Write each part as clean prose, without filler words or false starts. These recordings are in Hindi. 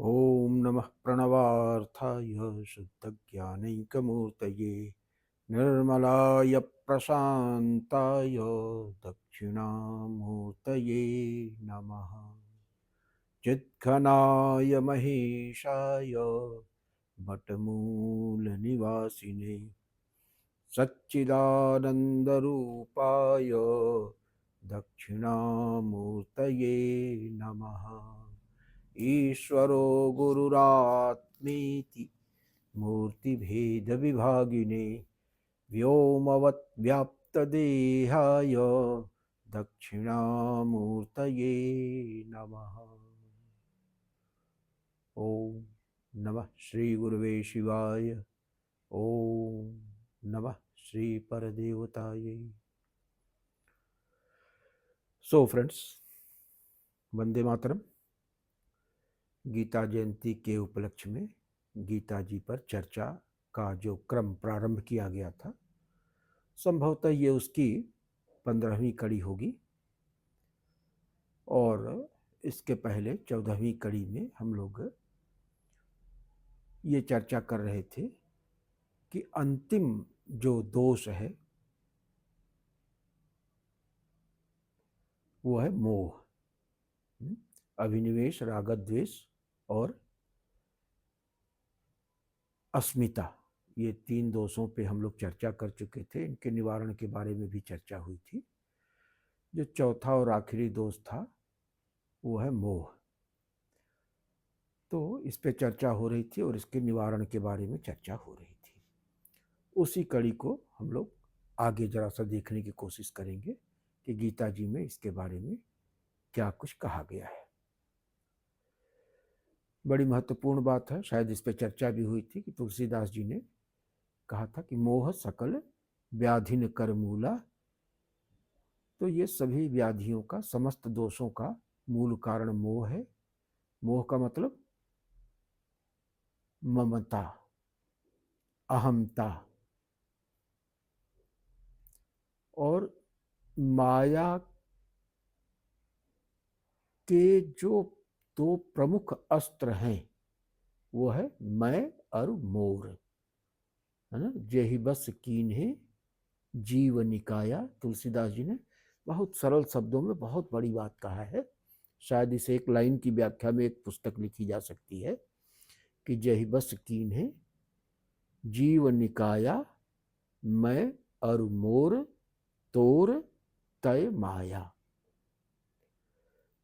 ॐ नमः प्रणवार्थाय शुद्धज्ञानैकमूर्तये निर्मलाय प्रशान्ताय दक्षिणामूर्तये नमः। चिद्घनाय महेशाय वटमूलनिवासिने सच्चिदानन्दरूपाय दक्षिणामूर्तये नमः। ईश्वरो गुरुरात्मेति मूर्तिभेदविभागिने व्योमवद्व्याप्तदेहाय दक्षिणामूर्तये नमः। ओम नमः श्री गुरुवे शिवाय। ओम नमः श्री परदेवताये। So friends, Vande Mataram. गीता जयंती के उपलक्ष्य में गीता जी पर चर्चा का जो क्रम प्रारंभ किया गया था, संभवतः ये उसकी 15वीं कड़ी होगी। और इसके पहले 14वीं कड़ी में हम लोग ये चर्चा कर रहे थे कि अंतिम जो दोष है वो है मोह, अभिनिवेश, रागद्वेष और अस्मिता। ये 3 दोषों पे हम लोग चर्चा कर चुके थे। इनके निवारण के बारे में भी चर्चा हुई थी। जो चौथा और आखिरी दोष था वो है मोह। तो इस पे चर्चा हो रही थी और इसके निवारण के बारे में चर्चा हो रही थी। उसी कड़ी को हम लोग आगे जरा सा देखने की कोशिश करेंगे कि गीता जी में इसके बारे में क्या कुछ कहा गया है। बड़ी महत्वपूर्ण बात है, शायद इस पे चर्चा भी हुई थी कि तुलसीदास जी ने कहा था कि मोह सकल व्याधिन कर मूला। तो ये सभी व्याधियों का, समस्त दोषों का मूल कारण मोह है। मोह का मतलब ममता, अहमता और माया के जो 2 प्रमुख अस्त्र हैं वो है मैं और मोर, है ना। जेहि बस कीन्हे जीव निकाया। तुलसीदास जी ने बहुत सरल शब्दों में बहुत बड़ी बात कहा है। शायद इसे एक लाइन की व्याख्या में एक पुस्तक लिखी जा सकती है कि जेहि बस कीन्हे जीव निकाया, मैं और मोर तोर तय माया।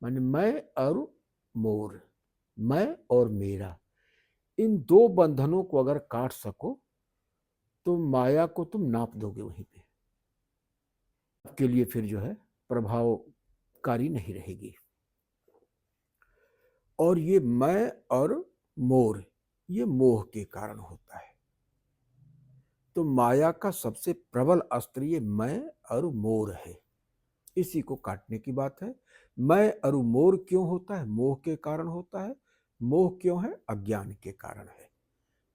माने मैं और मोर, मैं और मेरा, इन 2 बंधनों को अगर काट सको तो माया को तुम नाप दोगे वहीं पे। आपके लिए फिर जो है प्रभावकारी नहीं रहेगी। और ये मैं और मोर, ये मोह के कारण होता है। तो माया का सबसे प्रबल अस्त्र ये मैं और मोर है। इसी को काटने की बात है। मैं और मोर क्यों होता है? मोह के कारण होता है। मोह क्यों है? अज्ञान के कारण है।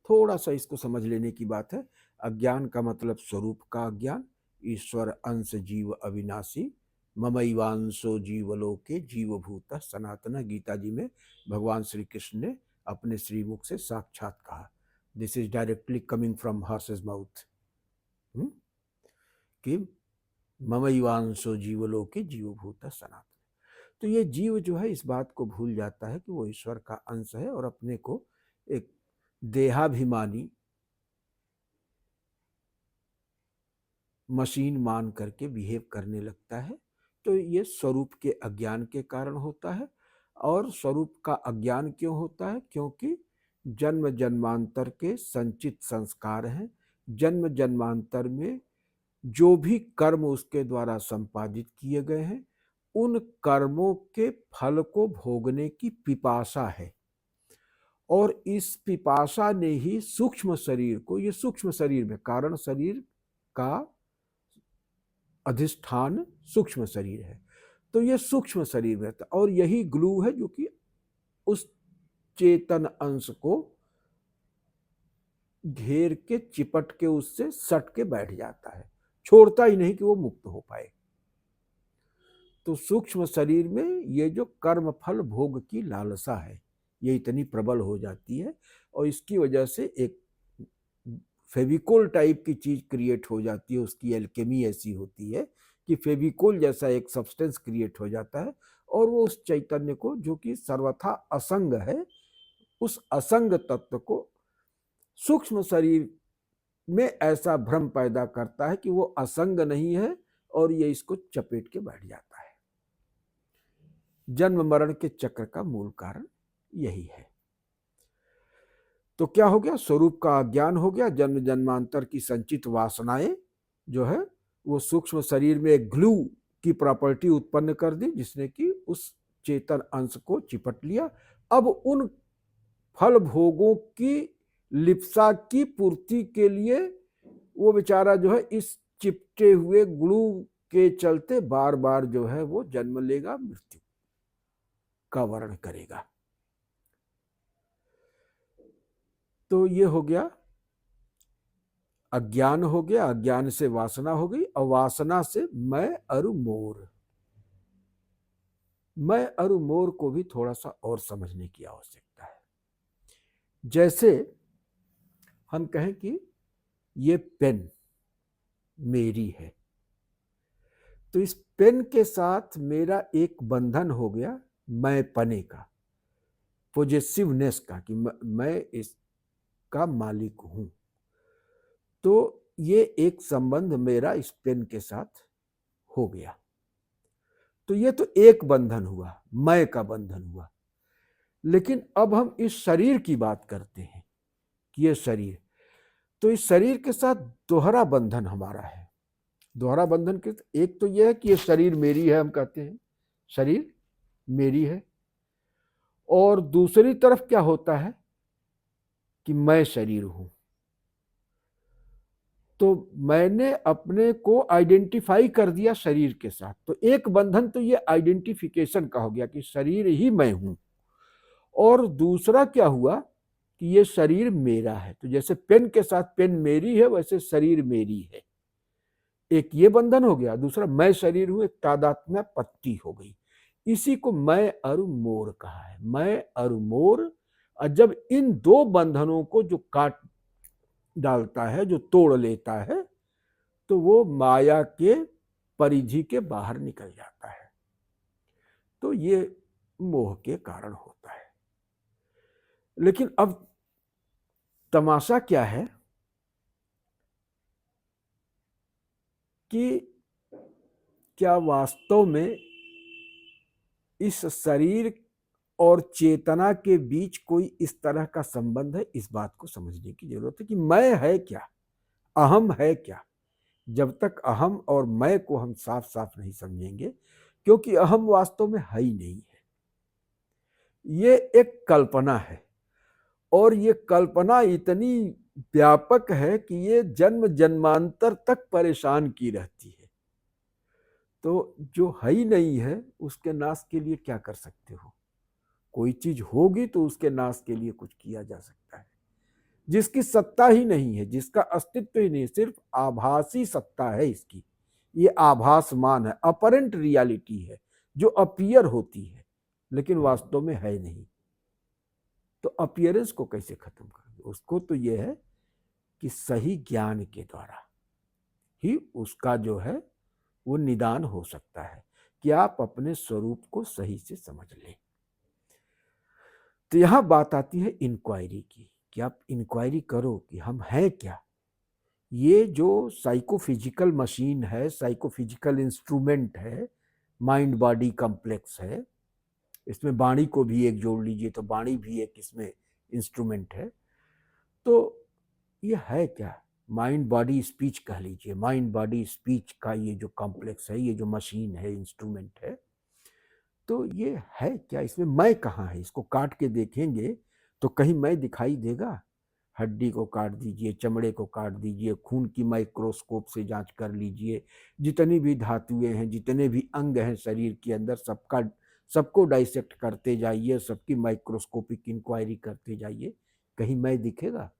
थोड़ा सा इसको समझ लेने की बात है। अज्ञान का मतलब स्वरूप का अज्ञान। ईश्वर अंश जीव अविनाशी, ममैवांशो जीवलोके जीवभूत सनातन। गीता जी में भगवान श्री कृष्ण ने अपने श्रीमुख से साक्षात कहा। This is directly coming from horses mouth कि ममैवांशो जीवलोके जीवभूत सनातन। तो ये जीव जो है इस बात को भूल जाता है कि वो ईश्वर का अंश है और अपने को एक देहाभिमानी मशीन मान करके बिहेव करने लगता है। तो ये स्वरूप के अज्ञान के कारण होता है। और स्वरूप का अज्ञान क्यों होता है? क्योंकि जन्म जन्मांतर के संचित संस्कार हैं। जन्म जन्मांतर में जो भी कर्म उसके द्वारा संपादित किए गए हैं, उन कर्मों के फल को भोगने की पिपासा है। और इस पिपासा ने ही सूक्ष्म शरीर को, ये सूक्ष्म शरीर में, कारण शरीर का अधिष्ठान सूक्ष्म शरीर है, तो ये सूक्ष्म शरीर में रहता है। और यही ग्लू है जो कि उस चेतन अंश को घेर के, चिपट के, उससे सट के बैठ जाता है, छोड़ता ही नहीं कि वो मुक्त हो पाए। तो सूक्ष्म शरीर में ये जो कर्म फल भोग की लालसा है, ये इतनी प्रबल हो जाती है और इसकी वजह से एक फेविकोल टाइप की चीज क्रिएट हो जाती है। उसकी एल्केमी ऐसी होती है कि फेविकोल जैसा एक सब्सटेंस क्रिएट हो जाता है और वो उस चैतन्य को, जो कि सर्वथा असंग है, उस असंग तत्व को सूक्ष्म शरीर में ऐसा भ्रम पैदा करता है कि वो असंग नहीं है और ये इसको चपेट के बैठ जाता है। जन्म मरण के चक्र का मूल कारण यही है। तो क्या हो गया? स्वरूप का अज्ञान हो गया। जन्म जन्मांतर की संचित वासनाएं जो है वो सूक्ष्म शरीर में एक ग्लू की प्रॉपर्टी उत्पन्न कर दी, जिसने कि उस चेतन अंश को चिपट लिया। अब उन फल भोगों की लिप्सा की पूर्ति के लिए वो बेचारा जो है इस चिपटे हुए ग्लू के चलते बार बार जो है वो जन्म लेगा, मृत्यु का वर्ण करेगा। तो ये हो गया अज्ञान, हो गया अज्ञान से वासना हो गई और वासना से मैं अरु मोर। मैं अरु मोर को भी थोड़ा सा और समझने की आवश्यकता है। जैसे हम कहें कि ये पेन मेरी है, तो इस पेन के साथ मेरा एक बंधन हो गया मैं पने का, पोजेसिवनेस का, कि मैं इसका मालिक हूं। तो ये एक संबंध मेरा इस पेन के साथ हो गया। तो ये तो एक बंधन हुआ, मैं का बंधन हुआ। लेकिन अब हम इस शरीर की बात करते हैं कि ये शरीर, तो इस शरीर के साथ दोहरा बंधन हमारा है। दोहरा बंधन के एक तो यह है कि ये शरीर मेरी है, हम कहते हैं शरीर मेरी है, और दूसरी तरफ क्या होता है कि मैं शरीर हूं। तो मैंने अपने को आइडेंटिफाई कर दिया शरीर के साथ। तो एक बंधन तो ये आइडेंटिफिकेशन का हो गया कि शरीर ही मैं हूं, और दूसरा क्या हुआ कि ये शरीर मेरा है। तो जैसे पेन के साथ पेन मेरी है, वैसे शरीर मेरी है। एक ये बंधन हो गया। दूसरा मैं शरीर हूं, एक तादात्म्य पत्ती हो गई। इसी को मैं अरु मोर कहा है। मैं अरु मोर। और जब इन दो बंधनों को जो काट डालता है, जो तोड़ लेता है, तो वो माया के परिधि के बाहर निकल जाता है। तो ये मोह के कारण होता है। लेकिन अब तमाशा क्या है कि क्या वास्तव में इस शरीर और चेतना के बीच कोई इस तरह का संबंध है? इस बात को समझने की जरूरत है कि मैं है क्या, अहम है क्या। जब तक अहम और मैं को हम साफ साफ नहीं समझेंगे, क्योंकि अहम वास्तव में है ही नहीं है, ये एक कल्पना है। और ये कल्पना इतनी व्यापक है कि ये जन्म जन्मांतर तक परेशान की रहती है। तो जो है ही नहीं है, उसके नाश के लिए क्या कर सकते हो? कोई चीज होगी तो उसके नाश के लिए कुछ किया जा सकता है। जिसकी सत्ता ही नहीं है, जिसका अस्तित्व ही नहीं, सिर्फ आभासी सत्ता है इसकी, ये आभासमान है, अपरेंट रियलिटी है, जो अपीयर होती है लेकिन वास्तव में है नहीं। तो अपीयरेंस को कैसे खत्म करेंगे? उसको तो यह है कि सही ज्ञान के द्वारा ही उसका जो है वो निदान हो सकता है, कि आप अपने स्वरूप को सही से समझ लें। तो यहां बात आती है इंक्वायरी की, कि आप इंक्वायरी करो कि हम हैं क्या। ये जो साइकोफिजिकल मशीन है, साइकोफिजिकल इंस्ट्रूमेंट है, माइंड बॉडी कॉम्प्लेक्स है, इसमें वाणी को भी एक जोड़ लीजिए तो वाणी भी एक इसमें इंस्ट्रूमेंट है। तो ये है क्या? माइंड बॉडी स्पीच कह लीजिए, माइंड बॉडी स्पीच का ये जो कॉम्प्लेक्स है, ये जो मशीन है, इंस्ट्रूमेंट है, तो ये है क्या? इसमें मैं कहाँ है? इसको काट के देखेंगे तो कहीं मैं दिखाई देगा? हड्डी को काट दीजिए, चमड़े को काट दीजिए, खून की माइक्रोस्कोप से जांच कर लीजिए, जितनी भी धातुएं हैं, जितने भी अंग हैं शरीर के अंदर, सबको डाइसेक्ट करते जाइए, सबकी माइक्रोस्कोपिक इंक्वायरी करते जाइए, कहीं मैं दिखेगा?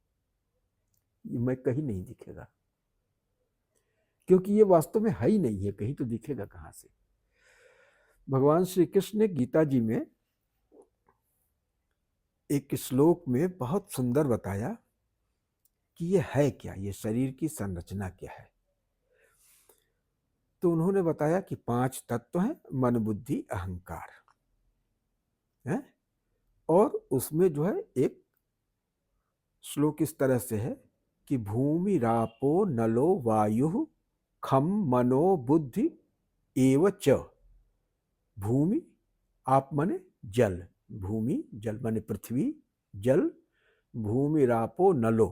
मैं कहीं नहीं दिखेगा, क्योंकि ये वास्तव में है ही नहीं है। कहीं तो दिखेगा कहां से? भगवान श्री कृष्ण ने गीता जी में एक श्लोक में बहुत सुंदर बताया कि ये है क्या, ये शरीर की संरचना क्या है। तो उन्होंने बताया कि 5 तत्व हैं, मन बुद्धि अहंकार है। और उसमें जो है एक श्लोक इस तरह से है कि भूमि रापो नलो वायु खम मनो बुद्धि एव च। भूमि आप माने जल, भूमि जल माने पृथ्वी, जल, भूमि रापो नलो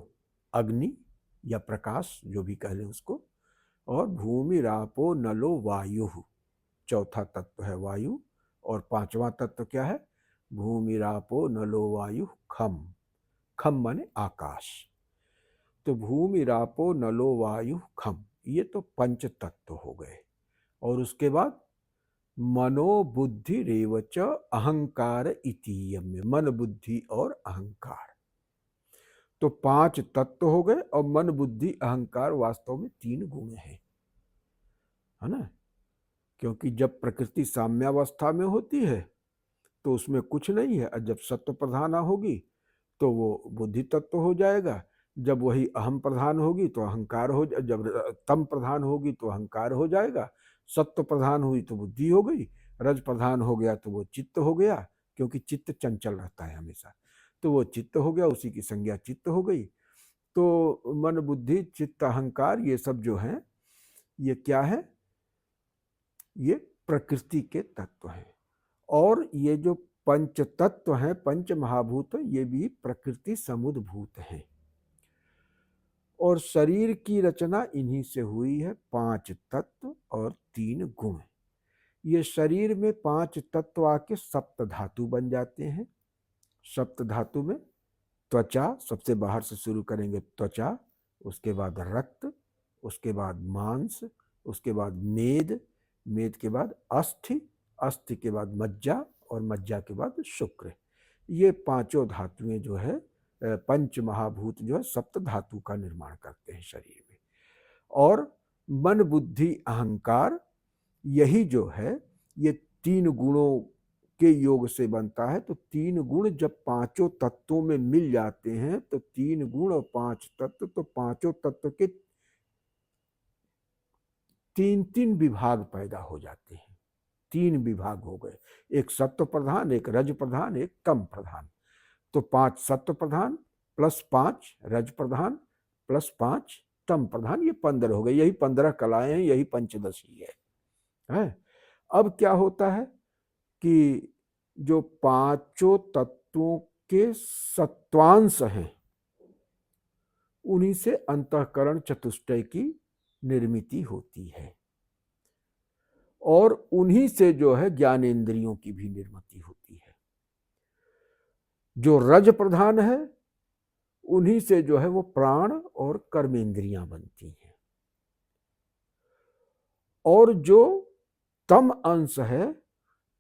अग्नि या प्रकाश जो भी कह लें उसको, और भूमि रापो नलो वायु, चौथा तत्व है वायु, और 5वां तत्व क्या है, भूमि रापो नलो वायु खम, खम माने आकाश। तो भूमि रापो नलो वायु खम, ये तो पंच तत्व हो गए। और उसके बाद मनो बुद्धि रेवच अहंकार इतीयम में, मन बुद्धि और अहंकार, तो 5 तत्व हो गए। और मन बुद्धि अहंकार वास्तव में 3 गुण है ना। क्योंकि जब प्रकृति साम्यावस्था में होती है तो उसमें कुछ नहीं है, और जब सत्व प्रधान होगी तो वो बुद्धि तत्व हो जाएगा। जब वही अहम प्रधान होगी तो अहंकार हो, जब तम प्रधान होगी तो अहंकार हो जाएगा। सत्व प्रधान हुई तो बुद्धि हो गई, रज प्रधान हो गया तो वो चित्त हो गया, क्योंकि चित्त चंचल रहता है हमेशा, तो वो चित्त हो गया, उसी की संज्ञा चित्त हो गई। तो मन बुद्धि चित्त अहंकार ये सब जो है ये क्या है, ये प्रकृति के तत्व हैं। और ये जो पंच तत्व हैं, पंच महाभूत, ये भी प्रकृति समुद्भूत हैं। और शरीर की रचना इन्हीं से हुई है, 5 तत्व और 3 गुण। ये शरीर में 5 तत्व आके सप्त धातु बन जाते हैं। सप्त धातु में त्वचा, सबसे बाहर से शुरू करेंगे त्वचा, उसके बाद रक्त, उसके बाद मांस, उसके बाद मेद, मेद के बाद अस्थि, अस्थि के बाद मज्जा, और मज्जा के बाद शुक्र। ये 5 धातुएं जो है, पंच महाभूत जो है सप्त धातु का निर्माण करते हैं शरीर में। और मन बुद्धि अहंकार यही जो है ये 3 गुणों के योग से बनता है। तो 3 गुण जब 5 तत्वों में मिल जाते हैं तो 3 गुण और 5 तत्व, तो 5 तत्व के 3 विभाग पैदा हो जाते हैं। 3 विभाग हो गए, एक सत्व प्रधान, एक रज प्रधान, एक तम प्रधान। तो 5 सत्व प्रधान प्लस 5 रज प्रधान प्लस 5 तम प्रधान, ये 15 हो गए। यही 15 कलाएं हैं, यही पंचदशी है। अब क्या होता है कि जो 5 तत्वों के सत्वांश हैं उन्हीं से अंतःकरण चतुष्टय की निर्मिति होती है, और उन्हीं से जो है ज्ञानेंद्रियों की भी निर्मिति होती है। जो रज प्रधान है उन्हीं से जो है वो प्राण और कर्मेंद्रियां बनती हैं। और जो तम अंश है,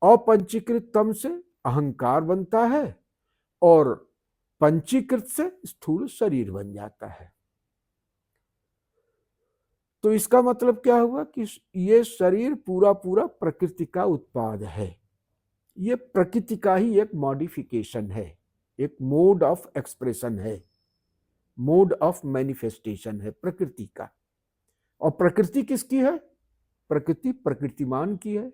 अपंचीकृत तम से अहंकार बनता है, और पंचीकृत से स्थूल शरीर बन जाता है। तो इसका मतलब क्या हुआ कि ये शरीर पूरा पूरा प्रकृति का उत्पाद है। ये प्रकृति का ही एक मॉडिफिकेशन है, एक मोड ऑफ एक्सप्रेशन है, मोड ऑफ मैनिफेस्टेशन है प्रकृति का। और प्रकृति किसकी है? प्रकृति प्रकृतिमान की है।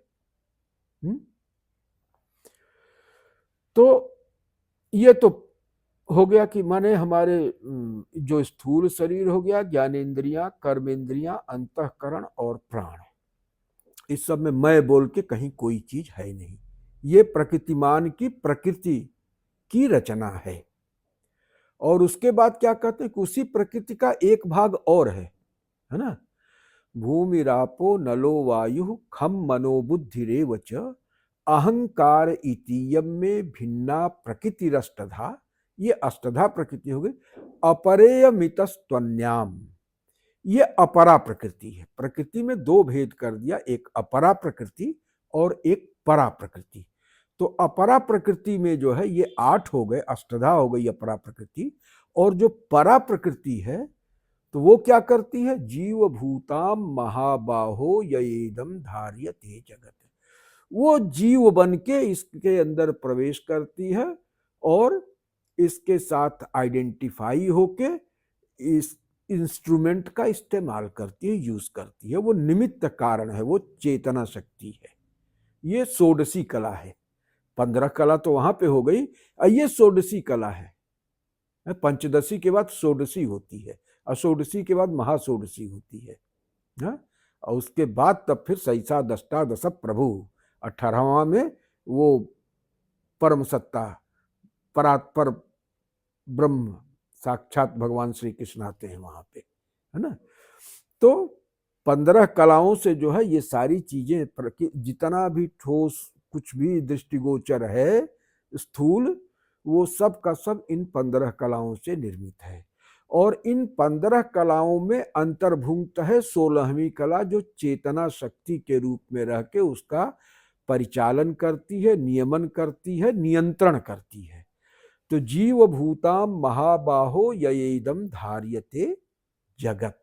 तो ये तो हो गया कि माने हमारे जो स्थूल शरीर हो गया, ज्ञानेंद्रियां, कर्मेंद्रियां, अंतःकरण और प्राण, इस सब में मैं बोल के कहीं कोई चीज है नहीं। ये प्रकृतिमान की प्रकृति की रचना है। और उसके बाद क्या कहते हैं कि उसी प्रकृति का एक भाग और है ना। भूमि रापो नलो वायु खम मनो बुद्धिरेव च अहंकार इतीयम में भिन्ना प्रकृति अष्टधा। ये अष्टधा प्रकृति हो गई। अपरेयमितस्त्वन्याम, ये अपरा प्रकृति है। प्रकृति में 2 भेद कर दिया, एक अपरा प्रकृति और एक परा प्रकृति। तो अपरा प्रकृति में जो है ये 8 हो गए, अष्टधा हो गई अपरा प्रकृति। और जो परा प्रकृति है तो वो क्या करती है? जीव भूताम महाबाहो यएदम धार्यते जगत, वो जीव बन के इसके अंदर प्रवेश करती है और इसके साथ आइडेंटिफाई होके इस इंस्ट्रूमेंट का इस्तेमाल करती है, यूज करती है। वो निमित्त कारण है, वो चेतना शक्ति है। ये षोडशी कला है। 15 कला तो वहां पे हो गई, ये षोडशी कला है। पंचदशी के बाद षोडशी होती है, अषोडशी के बाद महाषोडशी होती है। और उसके बाद तब फिर सैसा दष्टा दश प्रभु, 18वां में वो परम सत्ता परात्पर ब्रह्म साक्षात भगवान श्री कृष्ण आते हैं वहां पे, है ना। तो 15 कलाओं से जो है ये सारी चीजें, जितना भी ठोस कुछ भी दृष्टिगोचर है स्थूल, वो सब का सब इन 15 कलाओं से निर्मित है। और इन 15 कलाओं में अंतर्भुक्त है 16वीं कला, जो चेतना शक्ति के रूप में रह के उसका परिचालन करती है, नियमन करती है, नियंत्रण करती है। तो जीव भूताम महाबाहो ययेदम धार्यते जगत।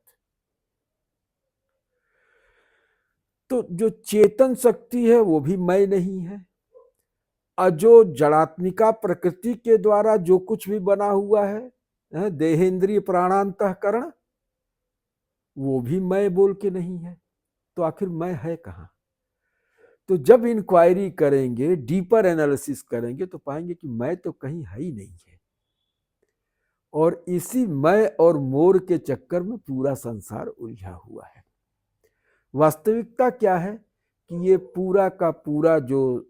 तो जो चेतन शक्ति है वो भी मैं नहीं है। अजो जड़ात्मिका प्रकृति के द्वारा जो कुछ भी बना हुआ है, देहेंद्रिय प्राणांतःकरण, वो भी मैं बोल के नहीं है। तो आखिर मैं है कहां? तो जब इंक्वायरी करेंगे, डीपर एनालिसिस करेंगे, तो पाएंगे कि मैं तो कहीं है ही नहीं है। और इसी मैं और मोर के चक्कर में पूरा संसार उलझा हुआ है। वास्तविकता क्या है कि ये पूरा का पूरा जो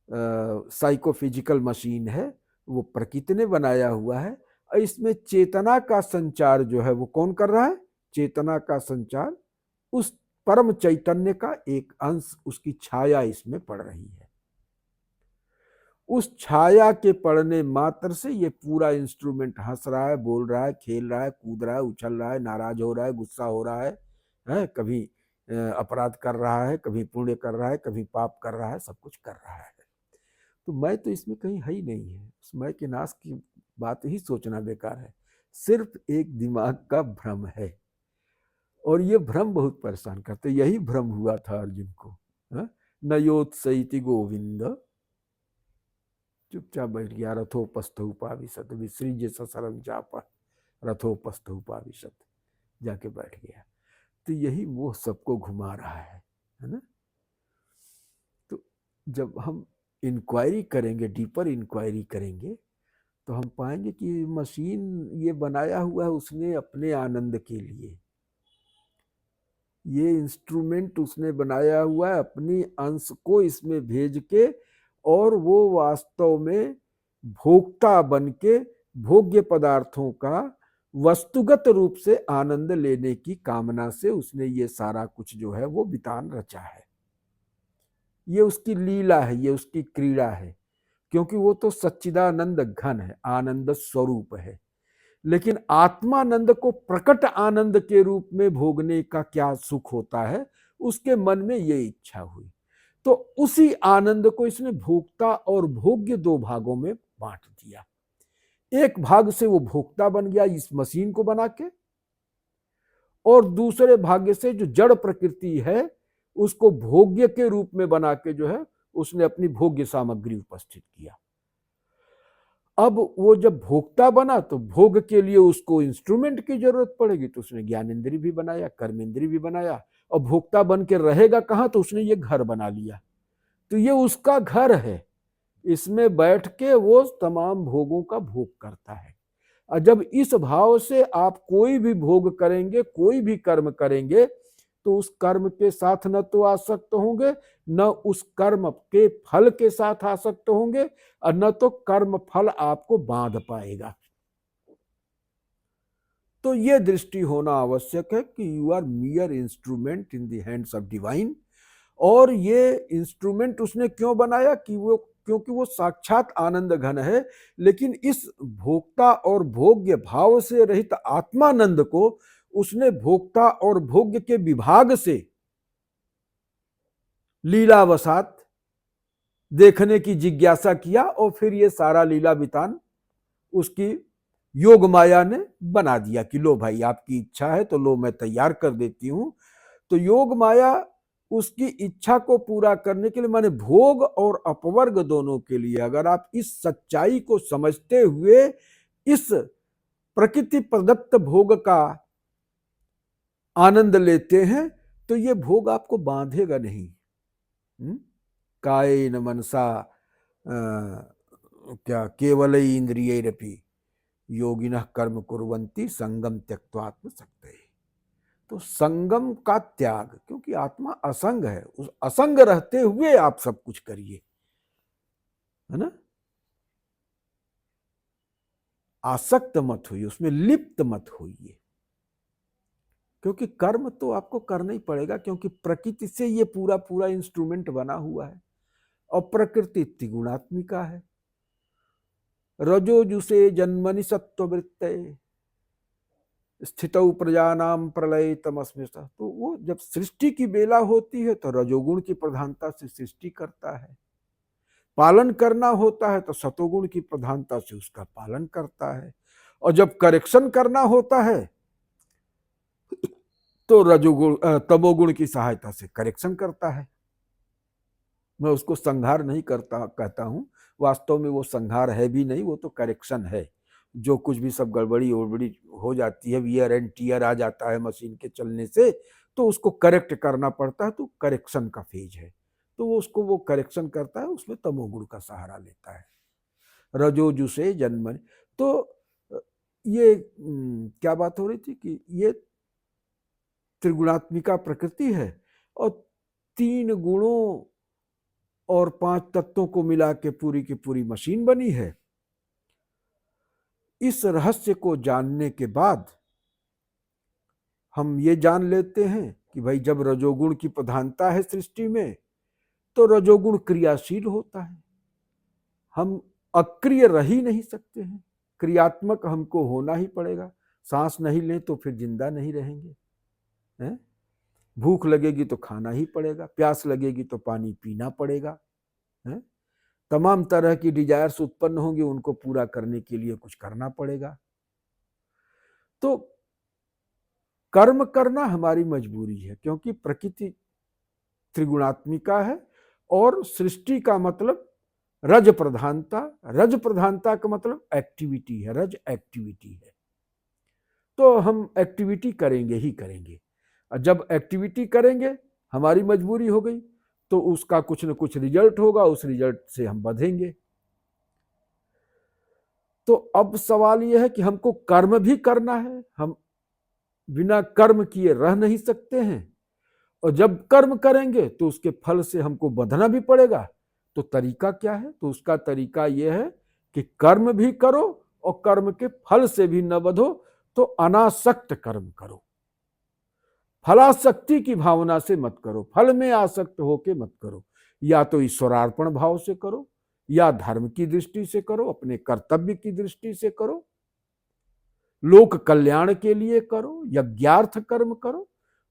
साइकोफिजिकल मशीन है वो प्रकृति ने बनाया हुआ है। और इसमें चेतना का संचार जो है वो कौन कर रहा है? चेतना का संचार उस परम चैतन्य का एक अंश, उसकी छाया इसमें पड़ रही है। उस छाया के पड़ने मात्र से ये पूरा इंस्ट्रूमेंट हंस रहा है, बोल रहा है, खेल रहा है, कूद रहा है, उछल रहा है, नाराज हो रहा है, गुस्सा हो रहा है, कभी अपराध कर रहा है, कभी पुण्य कर रहा है, कभी पाप कर रहा है, सब कुछ कर रहा है। तो मैं तो इसमें कहीं है ही नहीं है। उस मैं के नाश की बात ही सोचना बेकार है। सिर्फ एक दिमाग का भ्रम है, और ये भ्रम बहुत परेशान करते। यही भ्रम हुआ था अर्जुन को। नयोत्सैति गोविंद, चुपचाप बैठ गया। रथोपस्थोपाविशत विसृज्य ससरम चाप रथोपस्थोपाविशत, जाके बैठ गया। तो यही वो सबको घुमा रहा है ना। तो जब हम इंक्वायरी करेंगे, डीपर इंक्वायरी करेंगे, तो हम पाएंगे कि मशीन ये बनाया हुआ है उसने अपने आनंद के लिए। ये इंस्ट्रूमेंट उसने बनाया हुआ है अपनी अंश को इसमें भेज के, और वो वास्तव में भोक्ता बन के भोग्य पदार्थों का वस्तुगत रूप से आनंद लेने की कामना से उसने ये सारा कुछ जो है वो वितान रचा है। ये उसकी लीला है, ये उसकी क्रीड़ा है, क्योंकि वो तो सच्चिदानंद घन है, आनंद स्वरूप है। लेकिन आत्मानंद को प्रकट आनंद के रूप में भोगने का क्या सुख होता है, उसके मन में ये इच्छा हुई। तो उसी आनंद को इसने भोक्ता और भोग्य दो भागों में बांट दिया। एक भाग से वो भोक्ता बन गया इस मशीन को बना के, और दूसरे भाग से जो जड़ प्रकृति है उसको भोग्य के रूप में बना के जो है उसने अपनी भोग्य सामग्री उपस्थित किया। अब वो जब भोक्ता बना तो भोग के लिए उसको इंस्ट्रूमेंट की जरूरत पड़ेगी, तो उसने ज्ञानेंद्रिय भी बनाया, कर्मेंद्रिय भी बनाया। और भोक्ता बन के रहेगा कहाँ? तो उसने ये घर बना लिया। तो ये उसका घर है, इसमें बैठ के वो तमाम भोगों का भोग करता है। और जब इस भाव से आप कोई भी भोग करेंगे, कोई भी कर्म करेंगे, तो उस कर्म के साथ न तो आसक्त होंगे, न उस कर्म के फल के साथ आसक्त होंगे, और न तो कर्म फल आपको बांध पाएगा। तो यह दृष्टि होना आवश्यक है कि you are mere instrument in the hands of divine. और ये इंस्ट्रूमेंट उसने क्यों बनाया? क्योंकि वो साक्षात आनंद घन है। लेकिन इस भोक्ता और भोग्य भाव से रहित आत्मानंद को उसने भोक्ता और भोग्य के विभाग से लीलावसात देखने की जिज्ञासा किया, और फिर ये सारा लीला वितान उसकी योग माया ने बना दिया कि लो भाई आपकी इच्छा है तो लो मैं तैयार कर देती हूं। तो योग माया उसकी इच्छा को पूरा करने के लिए, माने भोग और अपवर्ग दोनों के लिए, अगर आप इस सच्चाई को समझते हुए इस प्रकृति प्रदत्त भोग का आनंद लेते हैं तो ये भोग आपको बांधेगा नहीं। कायेन मनसा क्या केवल इंद्रियैरपि योगिनः कर्म कुर्वन्ति संगम त्यक्त्वा शक्तये। तो संगम का त्याग, क्योंकि आत्मा असंग है, उस असंग रहते हुए आप सब कुछ करिए, है ना। आसक्त मत होइए, उसमें लिप्त मत होइए, क्योंकि कर्म तो आपको करना ही पड़ेगा, क्योंकि प्रकृति से ये पूरा पूरा इंस्ट्रूमेंट बना हुआ है और प्रकृति त्रिगुणात्मिका है। रजोजुषे जन्मनि सत्ववृत्ते स्थितौ प्रजानाम प्रलय तमस्मृता। तो वो जब सृष्टि की बेला होती है तो रजोगुण की प्रधानता से सृष्टि करता है, पालन करना होता है तो सतोगुण की प्रधानता से उसका पालन करता है, और जब करेक्शन करना होता है तो रजोगुण तमोगुण की सहायता से करेक्शन करता है। मैं उसको संहार नहीं करता कहता हूं, वास्तव में वो संहार है भी नहीं, वो तो करेक्शन है। जो कुछ भी सब गड़बड़ी उड़बड़ी हो जाती है, वियर एंड टीयर आ जाता है मशीन के चलने से, तो उसको करेक्ट करना पड़ता है, तो करेक्शन का फेज है, तो वो उसको वो करेक्शन करता है, उसमें तमोगुण का सहारा लेता है। रजोजु से जन्म, तो ये क्या बात हो रही थी कि ये त्रिगुणात्मिका प्रकृति है और 3 गुणों और 5 तत्वों को मिला के पूरी की पूरी मशीन बनी है। इस रहस्य को जानने के बाद हम ये जान लेते हैं कि भाई जब रजोगुण की प्रधानता है सृष्टि में तो रजोगुण क्रियाशील होता है, हम अक्रिय रह ही नहीं सकते हैं, क्रियात्मक हमको होना ही पड़ेगा। सांस नहीं लें तो फिर जिंदा नहीं रहेंगे, है? भूख लगेगी तो खाना ही पड़ेगा, प्यास लगेगी तो पानी पीना पड़ेगा, है? तमाम तरह की डिजायर्स उत्पन्न होंगी, उनको पूरा करने के लिए कुछ करना पड़ेगा। तो कर्म करना हमारी मजबूरी है, क्योंकि प्रकृति त्रिगुणात्मिका है और सृष्टि का मतलब रज प्रधानता, रज प्रधानता का मतलब एक्टिविटी है, रज एक्टिविटी है, तो हम एक्टिविटी करेंगे ही करेंगे, और जब एक्टिविटी करेंगे हमारी मजबूरी हो गई तो उसका कुछ न कुछ रिजल्ट होगा, उस रिजल्ट से हम बधेंगे। तो अब सवाल यह है कि हमको कर्म भी करना है, हम बिना कर्म किए रह नहीं सकते हैं, और जब कर्म करेंगे तो उसके फल से हमको बंधना भी पड़ेगा। तो तरीका क्या है? तो उसका तरीका यह है कि कर्म भी करो और कर्म के फल से भी न बंधो, तो अनासक्त कर्म करो, फलासक्ति की भावना से मत करो, फल में आसक्त होके मत करो, या तो ईश्वरार्पण भाव से करो, या धर्म की दृष्टि से करो, अपने कर्तव्य की दृष्टि से करो, लोक कल्याण के लिए करो, यज्ञार्थ कर्म करो,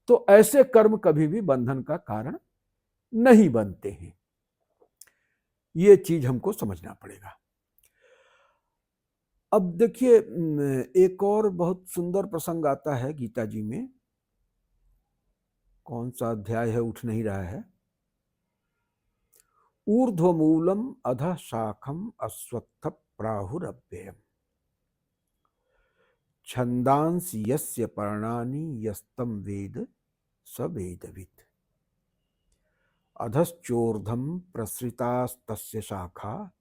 तो ऐसे कर्म कभी भी बंधन का कारण नहीं बनते हैं। ये चीज हमको समझना पड़ेगा। अब देखिए, एक और बहुत सुंदर प्रसंग आता है गीता जी में, कौन सा अध्याय है उठ नहीं रहा है। ऊर्ध्वमूलम अधः शाखम अश्वत्थ प्राहुरव्ययम् छंदांसि यस्य पर्णानि यस्तम वेद स वेदवित् अधश्चोर्धम प्रसृतास्तस्य शाखा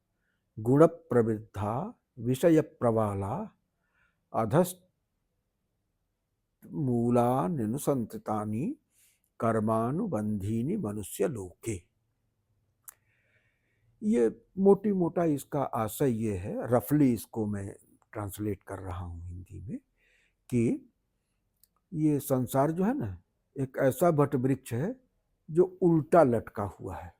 गुण प्रवृद्धा विषय प्रवाला अधस्तमूलान्यनुसंततानि कर्मानुबंधीनि मनुष्य लोके। ये मोटी मोटा इसका आशय ये है, रफली इसको मैं ट्रांसलेट कर रहा हूँ हिंदी में, कि ये संसार जो है ना, एक ऐसा वट वृक्ष है जो उल्टा लटका हुआ है,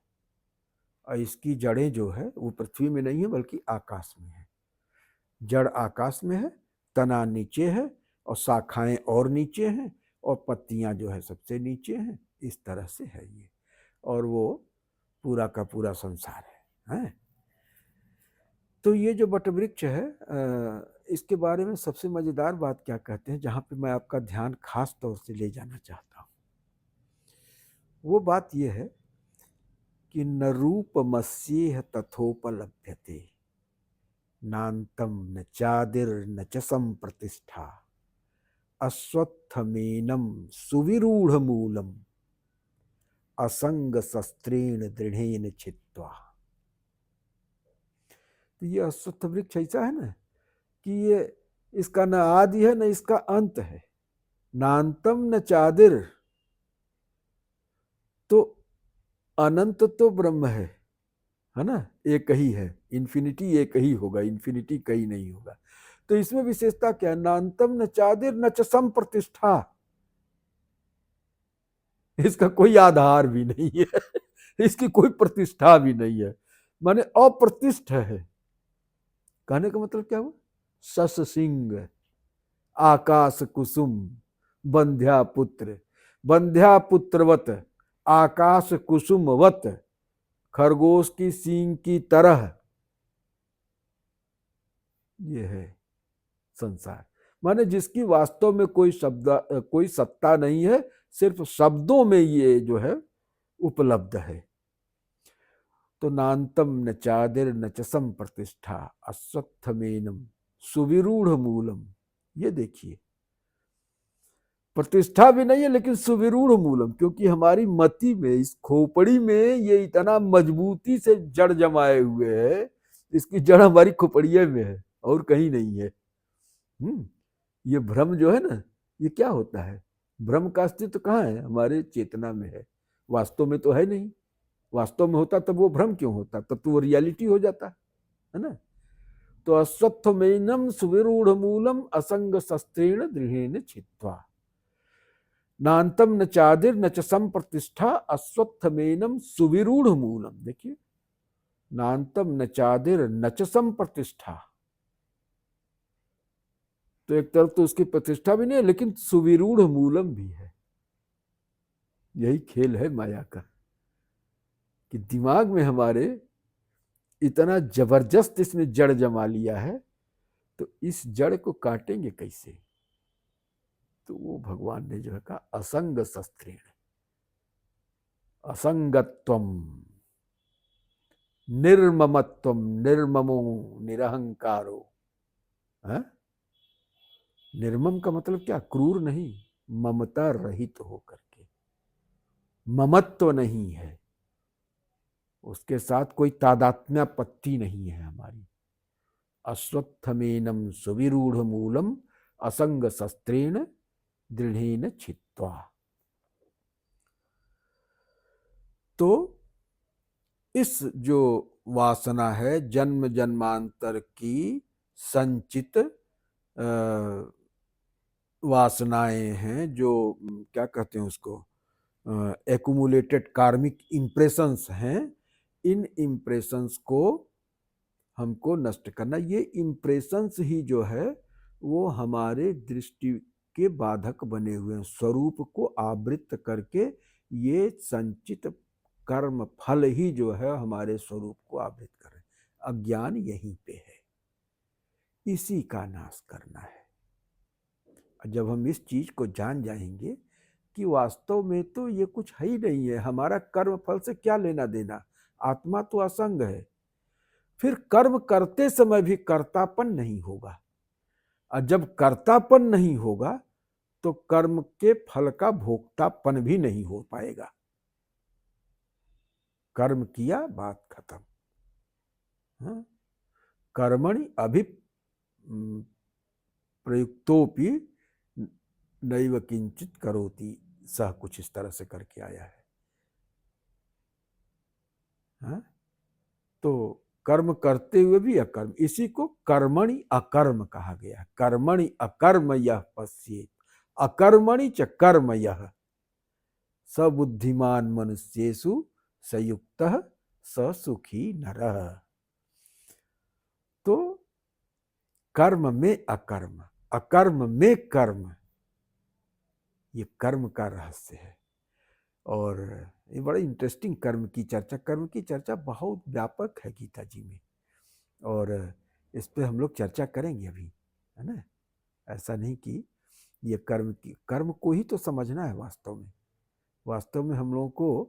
और इसकी जड़ें जो है वो पृथ्वी में नहीं है बल्कि आकाश में है। जड़ आकाश में है, तना नीचे है, और शाखाएं और नीचे हैं, और पत्तियां जो है सबसे नीचे हैं। इस तरह से है ये, और वो पूरा का पूरा संसार है। तो ये जो वटवृक्ष है, इसके बारे में सबसे मजेदार बात क्या कहते हैं, जहां पे मैं आपका ध्यान खास तौर से ले जाना चाहता हूं, वो बात ये है कि न रूपमस्येह तथोपलभ्यते, नान्तं न चादिर्न च संप्रतिष्ठा, अश्वत्थमेनं सुविरूढ़मूलम् असंग शस्त्रेण दृढ़ेन छित्त्वा। तो ये अश्वत्थ वृक्ष ऐसा है ना कि ये इसका न आदि है न इसका अंत है, नान्तम न चादिर, तो अनंत तो ब्रह्म है ना, एक ही है, इन्फिनिटी एक ही होगा, इन्फिनिटी कहीं नहीं होगा। तो इसमें विशेषता क्या है, नान्तम न चादिर न च संप्रतिष्ठा, इसका कोई आधार भी नहीं है, इसकी कोई प्रतिष्ठा भी नहीं है, माने अप्रतिष्ठ है। कहने का मतलब क्या हुआ, सस सिंह आकाश कुसुम बंध्या पुत्र, बंध्या पुत्रवत आकाश कुसुमवत, खरगोश की सींग की तरह ये है संसार। माने जिसकी वास्तव में कोई सत्ता नहीं है, सिर्फ शब्दों में ये जो है उपलब्ध है। तो नान्तम न चादिर न च संप्रतिष्ठा, अश्वत्थमेनम सुविरूढ़ मूलम। ये देखिए, प्रतिष्ठा भी नहीं है लेकिन सुविरूढ़ मूलम, क्योंकि हमारी मति में, इस खोपड़ी में ये इतना मजबूती से जड़ जमाए हुए है, इसकी जड़ हमारी खोपड़िया में है और कहीं नहीं है। ये भ्रम जो है ना, ये क्या होता है, भ्रम का अस्तित्व कहाँ है, हमारे चेतना में है, वास्तव में तो है नहीं। वास्तव में होता तब वो भ्रम क्यों होता, तब तो वो रियलिटी हो जाता है ना। तो अश्वत्थमेनम सुविरूढ़ मूलम असंग शस्त्रेण दृढ़ेन छित्त्वा, नान्तम न चादिर न च संप्रतिष्ठा, अश्वत्थमेनम सुविरूढ़ मूलम। देखिए, नान्तम न चादिर न च संप्रतिष्ठा, तो एक तरफ तो उसकी प्रतिष्ठा भी नहीं है लेकिन सुविरूढ़ मूलम भी है। यही खेल है माया का कि दिमाग में हमारे इतना जबरदस्त इसने जड़ जमा लिया है, तो इस जड़ को काटेंगे कैसे। तो वो भगवान ने जो है कहा असंग शस्त्रेण, असंगत्वम निर्ममत्वम, निर्ममो निरहंकारो। निर्मम का मतलब क्या, क्रूर नहीं, ममता रहित होकर के, ममत्व नहीं है, उसके साथ कोई तादात्म्यापत्ति नहीं है हमारी। अश्वत्थमेनम सुविरूढ़ मूलम असंग शस्त्रेण दृढ़ेन छित्त्वा। तो इस जो वासना है, जन्म जन्मांतर की संचित वासनाएं हैं, जो क्या कहते हैं उसको, एक्यूमुलेटेड कार्मिक इंप्रेशंस हैं, इन इंप्रेशंस को हमको नष्ट करना। ये इंप्रेशंस ही जो है वो हमारे दृष्टि के बाधक बने हुए हैं, स्वरूप को आवृत करके ये संचित कर्म फल ही जो है हमारे स्वरूप को आवृत कर रहे हैं। अज्ञान यहीं पे है, इसी का नाश करना है। जब हम इस चीज को जान जाएंगे कि वास्तव में तो ये कुछ है ही नहीं है, हमारा कर्म फल से क्या लेना देना, आत्मा तो असंग है, फिर कर्म करते समय भी कर्तापन नहीं होगा। और जब कर्तापन नहीं होगा तो कर्म के फल का भोक्तापन भी नहीं हो पाएगा। कर्म किया, बात खत्म। हाँ? कर्मणि अभि प्रयुक्तोपि नैव किंचित करोति, सह कुछ इस तरह से करके आया है। हाँ? तो कर्म करते हुए भी अकर्म, इसी को कर्मणि अकर्म कहा गया। कर्मणि अकर्म यह पश्येत, अकर्मणि च कर्म यह, सबुद्धिमान मनुष्येषु सयुक्तः स सुखी नरः। तो कर्म में अकर्म, अकर्म में कर्म, ये कर्म का रहस्य है। और ये बड़ा इंटरेस्टिंग कर्म की चर्चा बहुत व्यापक है गीता जी में, और इस पे हम लोग चर्चा करेंगे अभी, है ना। ऐसा नहीं कि ये कर्म को ही तो समझना है वास्तव में, वास्तव में हम लोगों को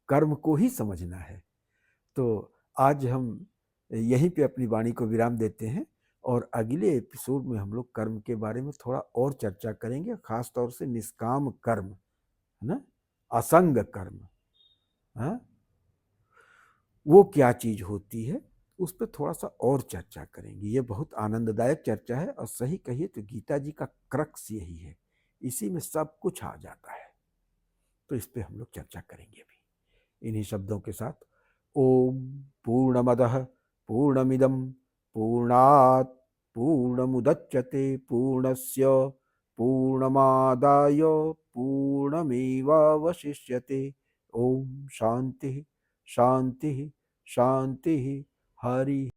कर्म को ही समझना है। तो आज हम यहीं पे अपनी वाणी को विराम देते हैं और अगले एपिसोड में हम लोग कर्म के बारे में थोड़ा और चर्चा करेंगे, खास तौर से निष्काम कर्म, है ना, असंग कर्म। हाँ, वो क्या चीज होती है, उस पर थोड़ा सा और चर्चा करेंगे। ये बहुत आनंददायक चर्चा है और सही कहिए तो गीता जी का क्रक्स यही है, इसी में सब कुछ आ जाता है। तो इस पे हम लोग चर्चा करेंगे अभी इन्हीं शब्दों के साथ। ओम पूर्णमदः पूर्णमिदं पूर्णात् पूर्णमुदच्यते पूर्णस्य पूर्णमादाय पूर्णमेवावशिष्यते। ओम शांति शांति शांति। हरि